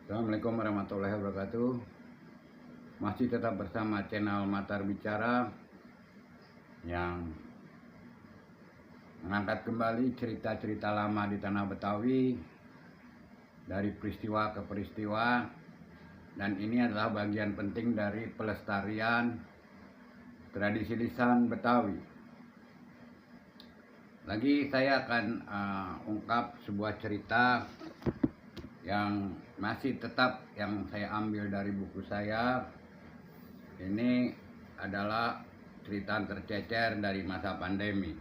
Assalamualaikum warahmatullahi wabarakatuh. Masih tetap bersama channel Matar Bicara yang mengangkat kembali cerita-cerita lama di tanah Betawi dari peristiwa ke peristiwa, dan ini adalah bagian penting dari pelestarian tradisi lisan Betawi. Lagi saya akan ungkap sebuah cerita yang masih tetap yang saya ambil dari buku saya. Ini adalah cerita tercecer dari masa pandemi.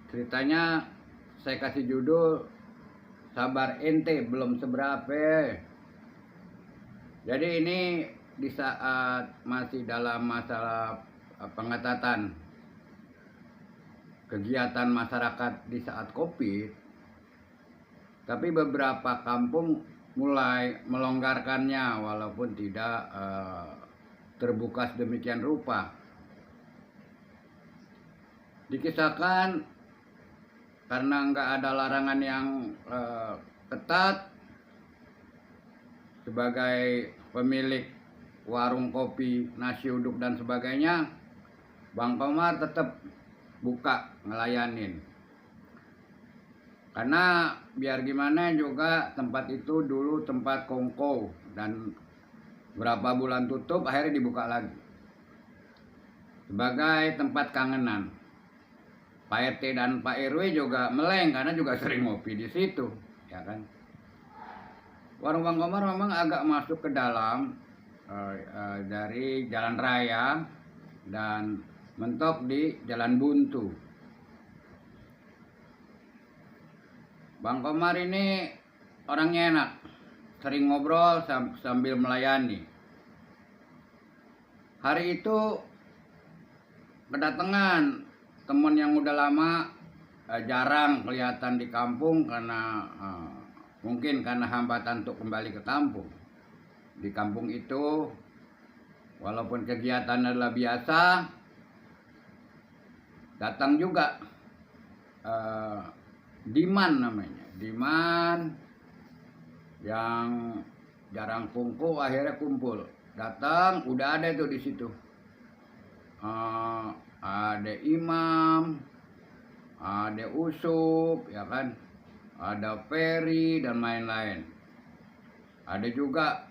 Ceritanya saya kasih judul Sabar Ente Belum Seberapa. Jadi ini di saat masih dalam masalah pengetatan kegiatan masyarakat di saat Covid, tapi beberapa kampung mulai melonggarkannya walaupun tidak terbuka sedemikian rupa. Dikisahkan karena nggak ada larangan yang ketat, sebagai pemilik warung kopi, nasi uduk dan sebagainya, Bang Komar tetap buka ngelayanin. Karena biar gimana juga tempat itu dulu tempat kongko, dan berapa bulan tutup akhirnya dibuka lagi sebagai tempat kangenan. Pak RT dan Pak RW juga meleng karena juga sering ngopi di situ, ya kan. Warung Bang Komar memang agak masuk ke dalam dari jalan raya dan mentok di Jalan Buntu. Bang Komar ini orangnya enak, sering ngobrol sambil melayani. Hari itu kedatangan teman yang udah lama, jarang kelihatan di kampung karena mungkin karena hambatan untuk kembali ke kampung. Di kampung itu walaupun kegiatan adalah biasa, datang juga Diman namanya, Diman yang jarang kumpul akhirnya kumpul. Datang udah ada itu di situ. Ada Imam, ada Usup, ya kan, ada Ferry dan lain-lain. Ada juga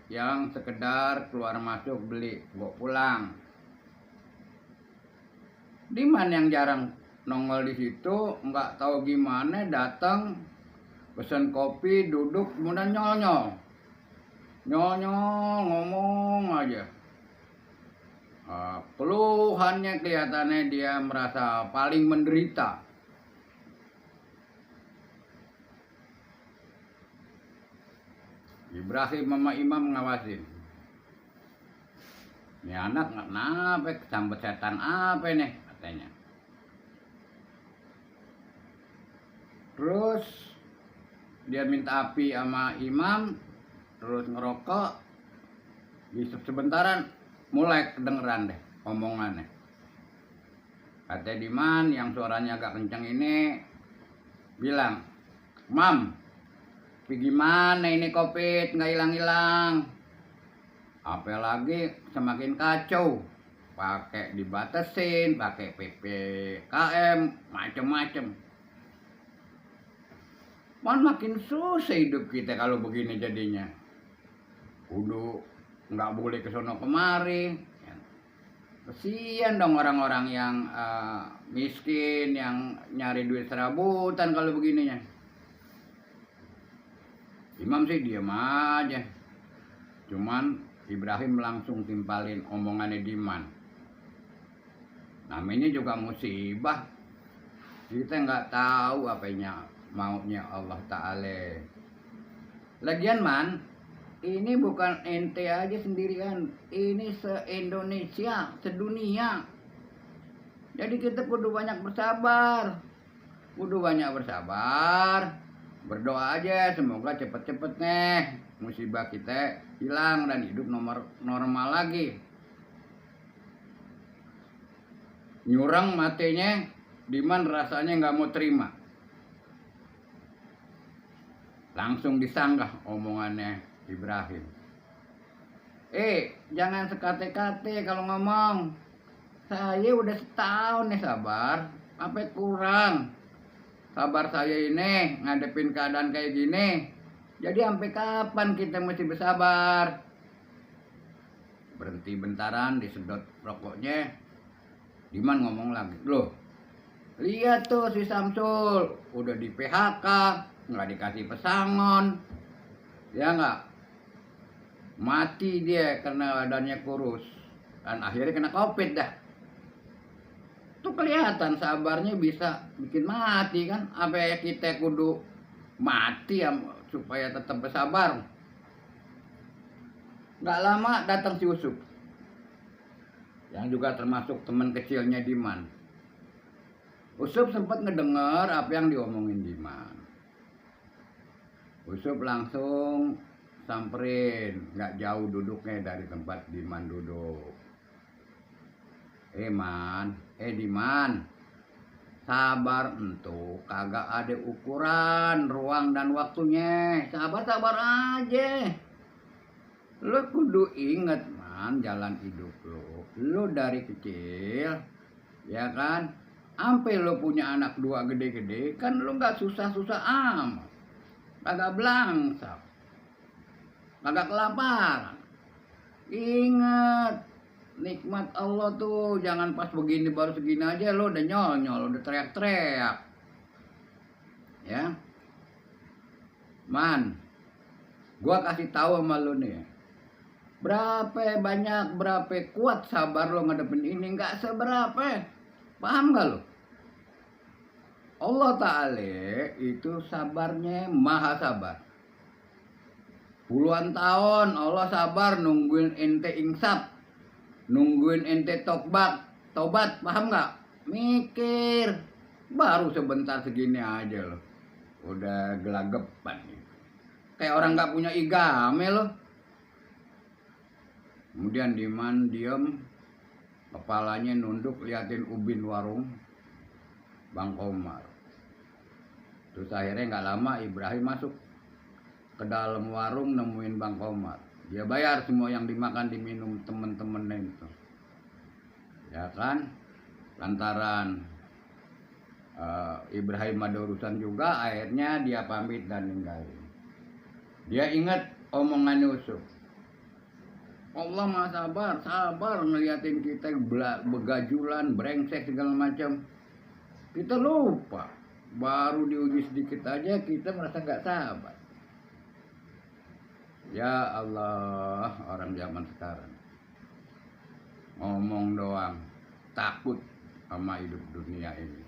yang sekedar keluar masuk beli bawa pulang. Diman yang jarang nongol di situ, nggak tahu gimana datang pesan kopi, duduk kemudian nyol ngomong aja. Keluhannya kelihatannya dia merasa paling menderita. Ibrahim sama Imam ngawasin. Ini anak nggak kenapa, kesambet setan apa nih katanya. Terus dia minta api sama Imam, terus ngerokok. Di sebentaran mulai kedengeran deh omongannya. Kata Diman yang suaranya agak kencang ini bilang, "Mam, gimana ini Covid nggak hilang-hilang? Apalagi semakin kacau, pakai dibatasin, pakai PPKM, macem-macem. Makin susah hidup kita kalau begini jadinya. Udah nggak boleh kesono kemari. Kesian dong orang-orang yang miskin, yang nyari duit serabutan kalau begininya." Imam sih diam aja. Cuman Ibrahim langsung timpalin omongannya Diman. Namanya juga musibah. Kita nggak tahu apanya maunya Allah Ta'ala. Lagian Man, ini bukan ente aja sendirian, ini se-Indonesia, sedunia. Jadi kita kudu banyak bersabar. Berdoa aja semoga cepet-cepet nih musibah kita hilang dan hidup normal lagi. Nyurang matenya, Diman rasanya nggak mau terima. Langsung disanggah omongannya Ibrahim. Jangan sekate-kate kalau ngomong. Saya udah setahun nih sabar, apa kurang? Sabar saya ini ngadepin keadaan kayak gini. Jadi sampai kapan kita mesti bersabar? Berhenti bentaran, disedot rokoknya. Diman ngomong lagi, loh, lihat tuh si Samsul udah di PHK, nggak dikasih pesangon, ya nggak? Mati dia karena badannya kurus dan akhirnya kena COVID dah. Tuh kelihatan sabarnya bisa bikin mati kan? Apa ya kita kudu mati ya, supaya tetap bersabar. Nggak lama datang si Usup, yang juga termasuk teman kecilnya Diman. Usup sempat ngedengar apa yang diomongin Diman. Usup langsung samperin, nggak jauh duduknya dari tempat Diman duduk. Diman, sabar entuh, kagak ada ukuran ruang dan waktunya. Sabar aja. Lu kudu inget jalan hidup lu dari kecil, ya kan, sampai lu punya anak 2 gede-gede, kan lu nggak susah-susah amat, kagak belangsak, kagak kelaparan. Ingat, nikmat Allah tuh jangan pas begini baru segini aja lu udah nyol-nyol, udah teriak-teriak. Ya. Man, gua kasih tahu sama lu nih. Berapa banyak, berapa kuat sabar lo ngadepin ini, nggak seberapa. Paham gak lo? Allah Ta'ala itu sabarnya maha sabar. Puluhan tahun Allah sabar nungguin ente insaf, nungguin ente tobat, paham gak? Mikir, baru sebentar segini aja lo udah gelagapan. Kayak orang gak punya igame lo. Kemudian Diman diem, kepalanya nunduk liatin ubin warung Bang Komar. Terus akhirnya nggak lama Ibrahim masuk ke dalam warung nemuin Bang Komar. Dia bayar semua yang dimakan diminum temen-temennya itu, ya kan. Lantaran Ibrahim ada urusan juga, akhirnya dia pamit dan ninggalin. Dia ingat omongan Yusuf. Allah maha sabar ngeliatin kita begajulan, brengsek segala macam. Kita lupa, baru diuji sedikit aja kita merasa gak sabar. Ya Allah, orang zaman sekarang ngomong doang, takut sama hidup dunia ini.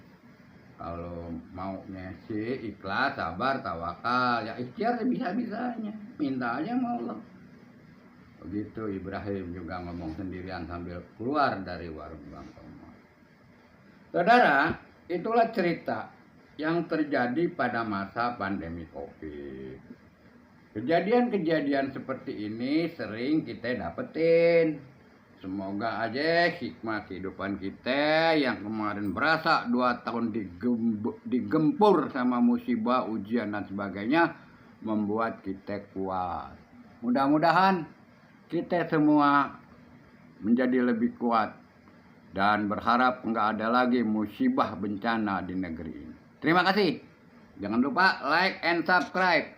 Kalau maunya sih ikhlas, sabar, tawakal, ya ikhtiar bisa-bisanya, minta aja sama Allah. Begitu Ibrahim juga ngomong sendirian sambil keluar dari warung Bang Komar. Saudara, itulah cerita yang terjadi pada masa pandemi COVID. Kejadian-kejadian seperti ini sering kita dapetin. Semoga aja hikmah kehidupan kita yang kemarin berasa 2 tahun digempur sama musibah, ujian dan sebagainya membuat kita kuat. Mudah-mudahan kita semua menjadi lebih kuat dan berharap nggak ada lagi musibah bencana di negeri ini. Terima kasih. Jangan lupa like and subscribe.